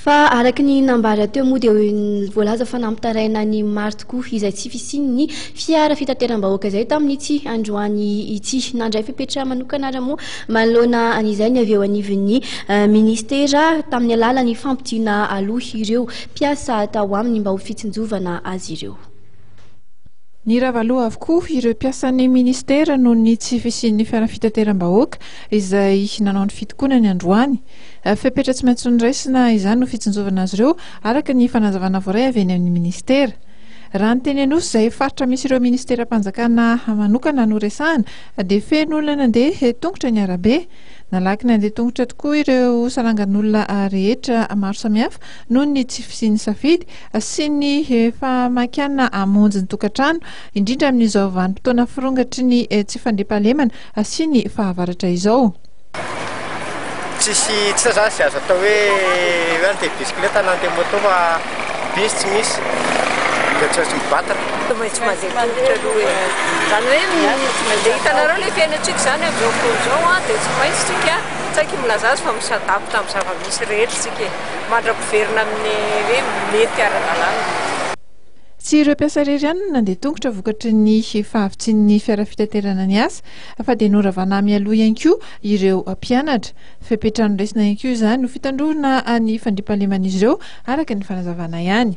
Fa araka ny nambara teo moa dia voalaza fa nampitaraina ny maro tokoa izay tsy fisian'ny fiara fitateram-bahoaka izay tamin'ity androany ity. Nandray fepetra manokana ary moa manoloana an'izay ny avy eo anivon'ny ministera tamin'ny alalan'ny fampidina aloha ireo mpiasa tao aminy mba ho fitsinjovana azy ireo. Ny ravaloha avokoa ireo mpiasan'ny ministera noho ny tsy fisian'ny fiara fitateram-bahoaka izay nanao ny fitokonany ny androany. Fepetra tsy maintsy niraisina izany no fitsinjovana azy ireo araka ny fanazavana voaray avy eny amin'ny ministera. Raha ny teny anosy izay faritra misy ireo ministera-panjakana manokana no resahana dia feno olona nandeha tongotra ny arabe. Nalaky nandeha tongotra tokoa ireo sarangan'olona rehetra maro samihafa noho ny tsy fisian'ny safidy sy ny famakiana amonjy ny tokantrano indrindra amin'izao vanim-potoana firongatry ny tsy fandriampahalemana sy ny fahavaratra izao. Tsisy zany sy azo atao hoe andeha bisikileta na andeha moto fa bis tsy misy dia tsy azo mibatatra. Maintsy mandeha tongotra aloha zany hoe mandeha hitanareo ilay fiainatsika zany amin'izao fotoana izao dia tsy maintsy tsika tsaiky milaza azy fa misadapy tamin'ny zava-misy rehetra tsika mandra-piverina amin'ny hoe mety ara-dalàna. Tsy ireo mpiasa irery ihany no nandeha tongotra vokatry ny fahavitsin'ny fiara fitaterana ny asa fa dia noravana mialoha ihany koa ireo mpianatra. Fepetra noraisina ihany koa izany no fitandroana ny fandriampahalemana izy ireo araka ny fanazavana ihany.